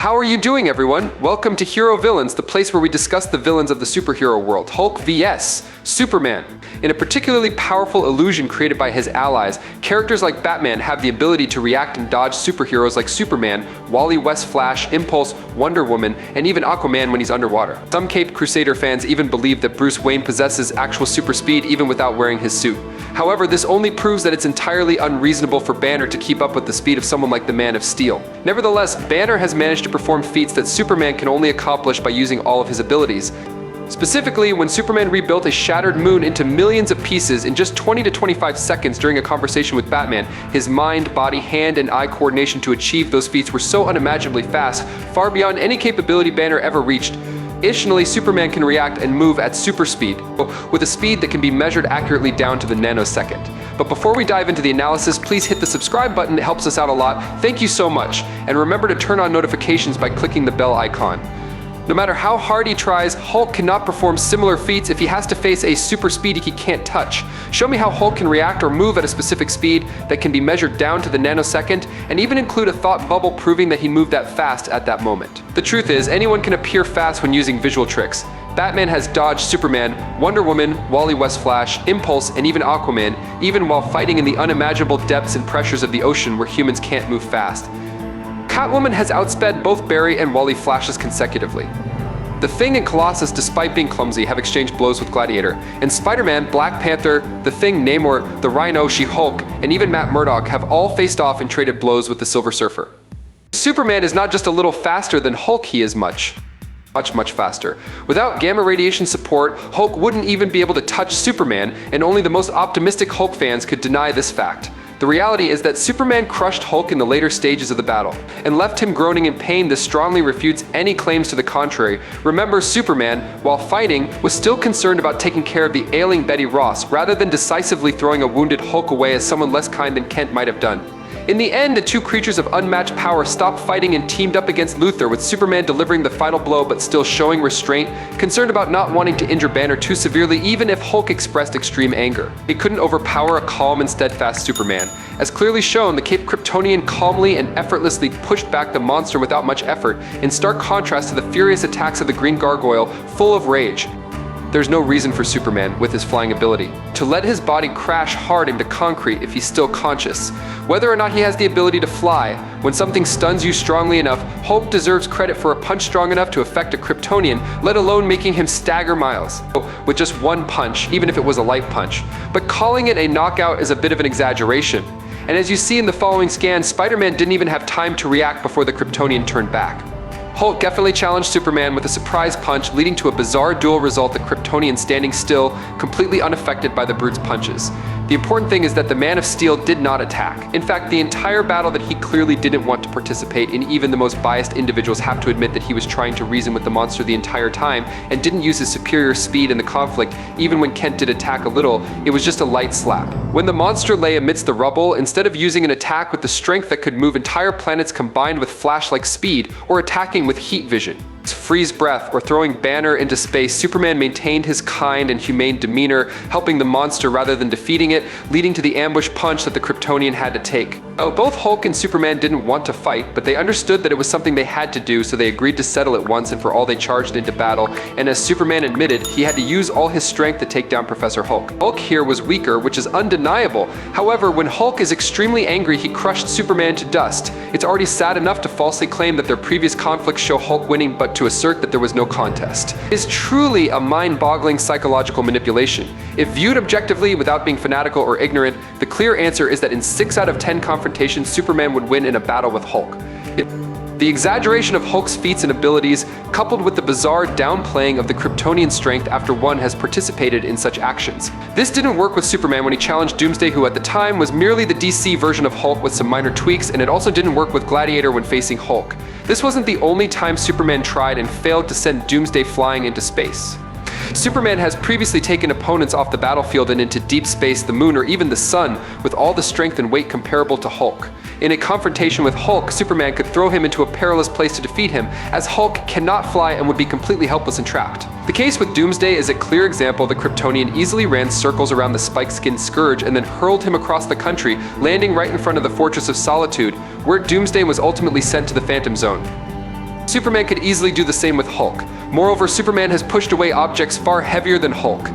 How are you doing, everyone? Welcome to Hero Villains, the place where we discuss the villains of the superhero world. Hulk vs. Superman. In a particularly powerful illusion created by his allies, characters like Batman have the ability to react and dodge superheroes like Superman, Wally West Flash, Impulse, Wonder Woman, and even Aquaman when he's underwater. Some Caped Crusader fans even believe that Bruce Wayne possesses actual super speed even without wearing his suit. However, this only proves that it's entirely unreasonable for Banner to keep up with the speed of someone like the Man of Steel. Nevertheless, Banner has managed to perform feats that Superman can only accomplish by using all of his abilities. Specifically, when Superman rebuilt a shattered moon into millions of pieces in just 20 to 25 seconds during a conversation with Batman, his mind, body, hand, and eye coordination to achieve those feats were so unimaginably fast, far beyond any capability Banner ever reached. Additionally, Superman can react and move at super speed, with a speed that can be measured accurately down to the nanosecond. But before we dive into the analysis, please hit the subscribe button, it helps us out a lot. Thank you so much, and remember to turn on notifications by clicking the bell icon. No matter how hard he tries, Hulk cannot perform similar feats if he has to face a super speed he can't touch. Show me how Hulk can react or move at a specific speed that can be measured down to the nanosecond, and even include a thought bubble proving that he moved that fast at that moment. The truth is, anyone can appear fast when using visual tricks. Batman has dodged Superman, Wonder Woman, Wally West Flash, Impulse, and even Aquaman, even while fighting in the unimaginable depths and pressures of the ocean where humans can't move fast. Catwoman has outsped both Barry and Wally Flashes consecutively. The Thing and Colossus, despite being clumsy, have exchanged blows with Gladiator, and Spider-Man, Black Panther, The Thing, Namor, the Rhino, She-Hulk, and even Matt Murdock have all faced off and traded blows with the Silver Surfer. Superman is not just a little faster than Hulk, he is much faster. Without gamma radiation support, Hulk wouldn't even be able to touch Superman, and only the most optimistic Hulk fans could deny this fact. The reality is that Superman crushed Hulk in the later stages of the battle, and left him groaning in pain. This strongly refutes any claims to the contrary. Remember, Superman, while fighting, was still concerned about taking care of the ailing Betty Ross, rather than decisively throwing a wounded Hulk away as someone less kind than Kent might have done. In the end, the two creatures of unmatched power stopped fighting and teamed up against Luthor, with Superman delivering the final blow but still showing restraint, concerned about not wanting to injure Banner too severely even if Hulk expressed extreme anger. He couldn't overpower a calm and steadfast Superman. As clearly shown, the Caped Kryptonian calmly and effortlessly pushed back the monster without much effort, in stark contrast to the furious attacks of the Green Gargoyle, full of rage. There's no reason for Superman, with his flying ability, to let his body crash hard into concrete if he's still conscious. Whether or not he has the ability to fly, when something stuns you strongly enough, Hulk deserves credit for a punch strong enough to affect a Kryptonian, let alone making him stagger miles with just one punch, even if it was a light punch. But calling it a knockout is a bit of an exaggeration. And as you see in the following scan, Spider-Man didn't even have time to react before the Kryptonian turned back. Hulk definitely challenged Superman with a surprise punch, leading to a bizarre duel result, the Kryptonian standing still, completely unaffected by the brute's punches. The important thing is that the Man of Steel did not attack. In fact, the entire battle that he clearly didn't want to participate in, even the most biased individuals have to admit that he was trying to reason with the monster the entire time, and didn't use his superior speed in the conflict. Even when Kent did attack a little, it was just a light slap. When the monster lay amidst the rubble, instead of using an attack with the strength that could move entire planets combined with Flash-like speed, or attacking with heat vision, freeze breath, or throwing Banner into space, Superman maintained his kind and humane demeanor, helping the monster rather than defeating it, leading to the ambush punch that the Kryptonian had to take. Both Hulk and Superman didn't want to fight, but they understood that it was something they had to do, so they agreed to settle it once and for all. They charged into battle, and as Superman admitted, he had to use all his strength to take down Professor Hulk. Hulk here was weaker, which is undeniable. However, when Hulk is extremely angry, he crushed Superman to dust. It's already sad enough to falsely claim that their previous conflicts show Hulk winning, but to assert that there was no contest is truly a mind-boggling psychological manipulation. If viewed objectively without being fanatical or ignorant, the clear answer is that in 6 out of 10 confrontations, Superman would win in a battle with Hulk. The exaggeration of Hulk's feats and abilities, coupled with the bizarre downplaying of the Kryptonian strength after one has participated in such actions. This didn't work with Superman when he challenged Doomsday, who at the time was merely the DC version of Hulk with some minor tweaks, and it also didn't work with Gladiator when facing Hulk. This wasn't the only time Superman tried and failed to send Doomsday flying into space. Superman has previously taken opponents off the battlefield and into deep space, the moon, or even the sun, with all the strength and weight comparable to Hulk. In a confrontation with Hulk, Superman could throw him into a perilous place to defeat him, as Hulk cannot fly and would be completely helpless and trapped. The case with Doomsday is a clear example. The Kryptonian easily ran circles around the spike-skinned Scourge and then hurled him across the country, landing right in front of the Fortress of Solitude, where Doomsday was ultimately sent to the Phantom Zone. Superman could easily do the same with Hulk. Moreover, Superman has pushed away objects far heavier than Hulk,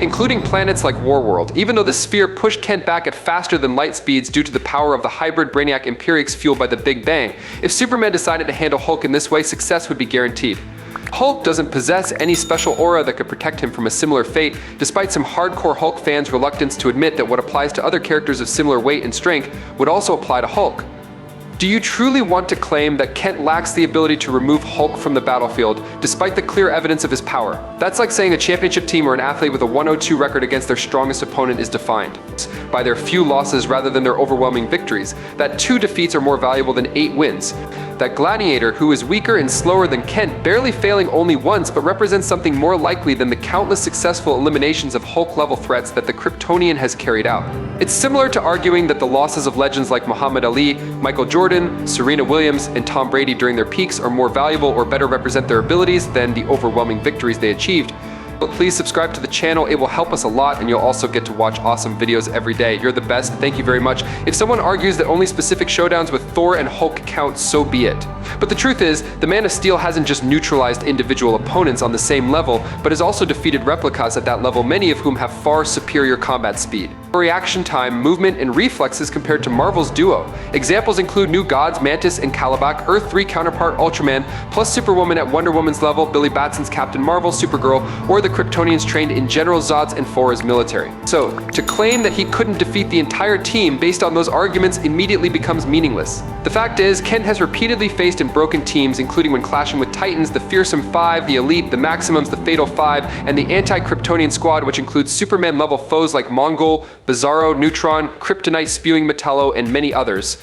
including planets like Warworld, even though the sphere pushed Kent back at faster than light speeds due to the power of the hybrid Brainiac Imperiex fueled by the Big Bang. If Superman decided to handle Hulk in this way, success would be guaranteed. Hulk doesn't possess any special aura that could protect him from a similar fate, despite some hardcore Hulk fans' reluctance to admit that what applies to other characters of similar weight and strength would also apply to Hulk. Do you truly want to claim that Kent lacks the ability to remove Hulk from the battlefield, despite the clear evidence of his power? That's like saying a championship team or an athlete with a 102 record against their strongest opponent is defined by their few losses rather than their overwhelming victories, that 2 defeats are more valuable than 8 wins. That Gladiator, who is weaker and slower than Kent, barely failing only once, but represents something more likely than the countless successful eliminations of Hulk-level threats that the Kryptonian has carried out. It's similar to arguing that the losses of legends like Muhammad Ali, Michael Jordan, Serena Williams, and Tom Brady during their peaks are more valuable or better represent their abilities than the overwhelming victories they achieved. But please subscribe to the channel, it will help us a lot, and you'll also get to watch awesome videos every day. You're the best, thank you very much. If someone argues that only specific showdowns with Thor and Hulk count, so be it. But the truth is, the Man of Steel hasn't just neutralized individual opponents on the same level, but has also defeated replicas at that level, many of whom have far superior combat speed, reaction time, movement, and reflexes compared to Marvel's duo. Examples include New Gods, Mantis, and Calabac, Earth 3 counterpart Ultraman, plus Superwoman at Wonder Woman's level, Billy Batson's Captain Marvel, Supergirl, or the Kryptonians trained in General Zod's and Fora's military. So, to claim that he couldn't defeat the entire team based on those arguments immediately becomes meaningless. The fact is, Kent has repeatedly faced and broken teams, including when clashing with Titans, the Fearsome Five, the Elite, the Maximums, the Fatal Five, and the Anti-Kryptonian Squad, which includes Superman-level foes like Mongol, Bizarro, Neutron, Kryptonite-spewing Metallo, and many others.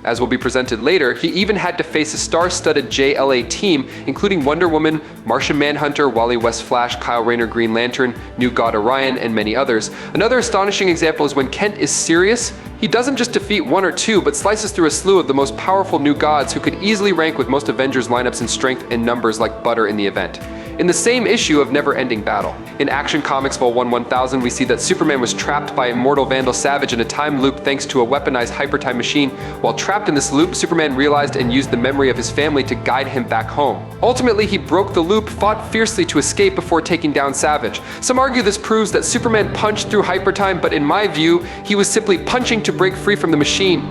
As will be presented later, he even had to face a star-studded JLA team, including Wonder Woman, Martian Manhunter, Wally West Flash, Kyle Rayner Green Lantern, New God Orion, and many others. Another astonishing example is when Kent is serious, he doesn't just defeat 1 or 2, but slices through a slew of the most powerful new gods who could easily rank with most Avengers lineups in strength and numbers like butter in the event. In the same issue of Never-Ending Battle, in Action Comics Vol 1 1000, we see that Superman was trapped by immortal Vandal Savage in a time loop thanks to a weaponized hyper-time machine. While trapped in this loop, Superman realized and used the memory of his family to guide him back home. Ultimately, he broke the loop, fought fiercely to escape before taking down Savage. Some argue this proves that Superman punched through hyper-time, but in my view, he was simply punching to break free from the machine.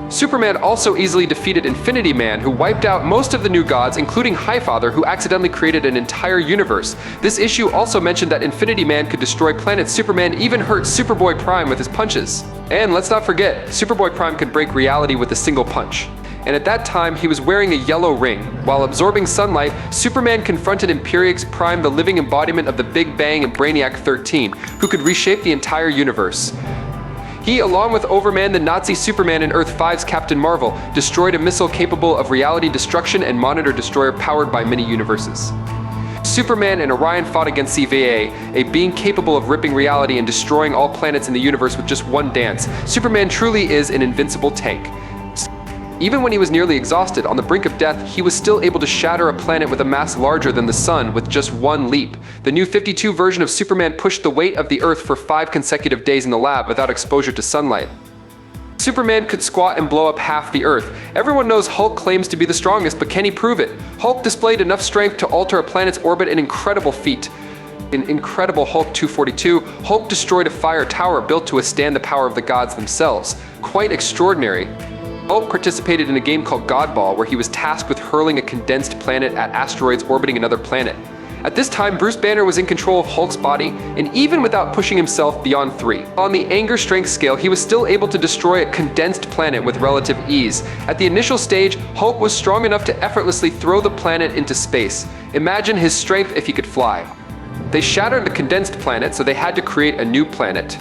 Superman also easily defeated Infinity Man, who wiped out most of the new gods, including Highfather, who accidentally created an entire universe. This issue also mentioned that Infinity Man could destroy planets. Superman even hurt Superboy Prime with his punches. And let's not forget, Superboy Prime could break reality with a single punch. And at that time, he was wearing a yellow ring. While absorbing sunlight, Superman confronted Imperiex Prime, the living embodiment of the Big Bang, and Brainiac 13, who could reshape the entire universe. He, along with Overman, the Nazi Superman, and Earth 5's Captain Marvel, destroyed a missile capable of reality destruction and Monitor Destroyer powered by many universes. Superman and Orion fought against CVA, a being capable of ripping reality and destroying all planets in the universe with just one dance. Superman truly is an invincible tank. Even when he was nearly exhausted, on the brink of death, he was still able to shatter a planet with a mass larger than the sun with just one leap. The new 52 version of Superman pushed the weight of the Earth for 5 consecutive days in the lab without exposure to sunlight. Superman could squat and blow up half the Earth. Everyone knows Hulk claims to be the strongest, but can he prove it? Hulk displayed enough strength to alter a planet's orbit, an incredible feat. In Incredible Hulk 242, Hulk destroyed a fire tower built to withstand the power of the gods themselves. Quite extraordinary. Hulk participated in a game called Godball, where he was tasked with hurling a condensed planet at asteroids orbiting another planet. At this time, Bruce Banner was in control of Hulk's body, and even without pushing himself beyond 3. On the anger strength scale, he was still able to destroy a condensed planet with relative ease. At the initial stage, Hulk was strong enough to effortlessly throw the planet into space. Imagine his strength if he could fly. They shattered the condensed planet, so they had to create a new planet.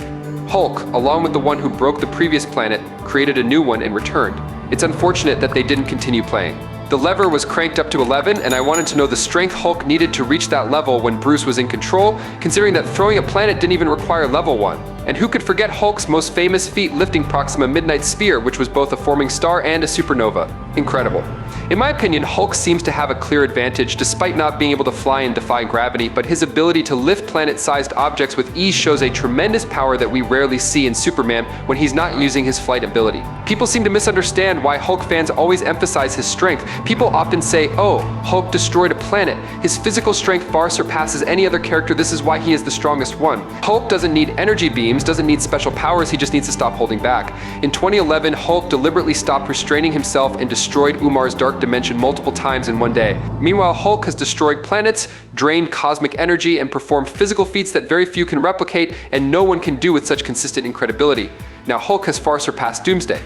Hulk, along with the one who broke the previous planet, created a new one and returned. It's unfortunate that they didn't continue playing. The lever was cranked up to 11, and I wanted to know the strength Hulk needed to reach that level when Bruce was in control, considering that throwing a planet didn't even require level 1. And who could forget Hulk's most famous feat, lifting Proxima Midnight Sphere, which was both a forming star and a supernova. Incredible. In my opinion, Hulk seems to have a clear advantage despite not being able to fly and defy gravity, but his ability to lift planet-sized objects with ease shows a tremendous power that we rarely see in Superman when he's not using his flight ability. People seem to misunderstand why Hulk fans always emphasize his strength. People often say, oh, Hulk destroyed a planet. His physical strength far surpasses any other character, this is why he is the strongest one. Hulk doesn't need energy beams, doesn't need special powers, he just needs to stop holding back. In 2011, Hulk deliberately stopped restraining himself and destroyed Umar's dark dimension multiple times in one day. Meanwhile, Hulk has destroyed planets, drained cosmic energy, and performed physical feats that very few can replicate and no one can do with such consistent incredibility. Now, Hulk has far surpassed Doomsday.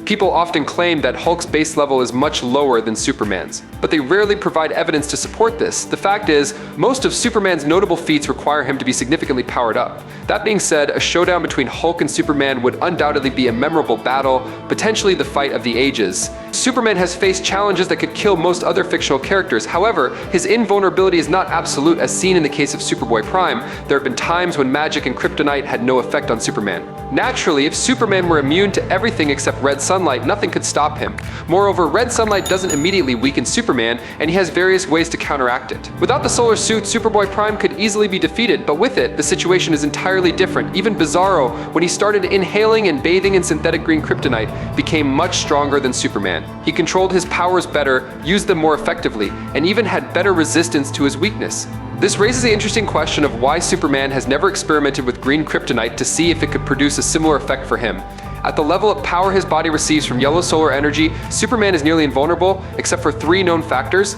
People often claim that Hulk's base level is much lower than Superman's, but they rarely provide evidence to support this. The fact is, most of Superman's notable feats require him to be significantly powered up. That being said, a showdown between Hulk and Superman would undoubtedly be a memorable battle, potentially the fight of the ages. Superman has faced challenges that could kill most other fictional characters. However, his invulnerability is not absolute, as seen in the case of Superboy Prime. There have been times when magic and kryptonite had no effect on Superman. Naturally, if Superman were immune to everything except red sunlight, nothing could stop him. Moreover, red sunlight doesn't immediately weaken Superman, and he has various ways to counteract it. Without the solar suit, Superboy Prime could easily be defeated, but with it, the situation is entirely different. Even Bizarro, when he started inhaling and bathing in synthetic green kryptonite, became much stronger than Superman. He controlled his powers better, used them more effectively, and even had better resistance to his weakness. This raises the interesting question of why Superman has never experimented with green kryptonite to see if it could produce a similar effect for him. At the level of power his body receives from yellow solar energy, Superman is nearly invulnerable, except for 3 known factors.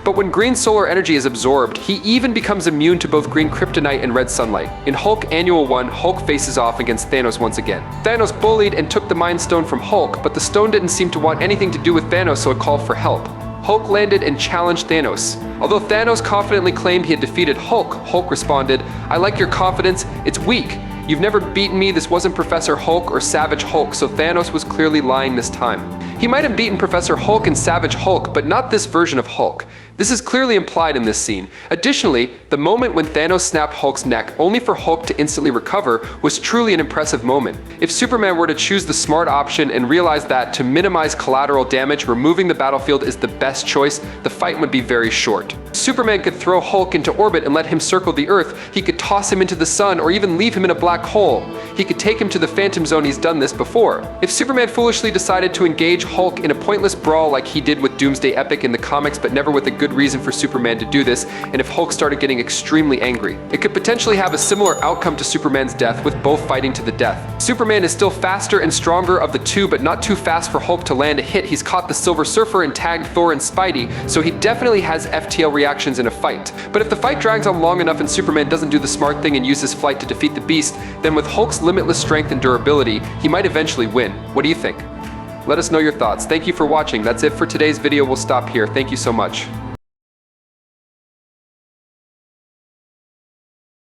But when green solar energy is absorbed, he even becomes immune to both green kryptonite and red sunlight. In Hulk Annual 1, Hulk faces off against Thanos once again. Thanos bullied and took the Mind Stone from Hulk, but the stone didn't seem to want anything to do with Thanos, so it called for help. Hulk landed and challenged Thanos. Although Thanos confidently claimed he had defeated Hulk, Hulk responded, "I like your confidence, it's weak. You've never beaten me, this wasn't Professor Hulk or Savage Hulk," so Thanos was clearly lying this time. He might have beaten Professor Hulk and Savage Hulk, but not this version of Hulk. This is clearly implied in this scene. Additionally, the moment when Thanos snapped Hulk's neck, only for Hulk to instantly recover, was truly an impressive moment. If Superman were to choose the smart option and realize that to minimize collateral damage, removing the battlefield is the best choice, the fight would be very short. Superman could throw Hulk into orbit and let him circle the Earth. He could toss him into the sun or even leave him in a black hole. He could take him to the Phantom Zone, he's done this before. If Superman foolishly decided to engage Hulk in a pointless brawl like he did with Doomsday Epic in the comics, but never with a good reason for Superman to do this, and if Hulk started getting extremely angry, it could potentially have a similar outcome to Superman's death, with both fighting to the death. Superman is still faster and stronger of the two, but not too fast for Hulk to land a hit. He's caught the Silver Surfer and tagged Thor and Spidey, so he definitely has FTL reactions in a fight. But if the fight drags on long enough and Superman doesn't do the smart thing and use his flight to defeat the Beast, then with Hulk's limitless strength and durability, he might eventually win. What do you think? Let us know your thoughts. Thank you for watching. That's it for today's video. We'll stop here. Thank you so much.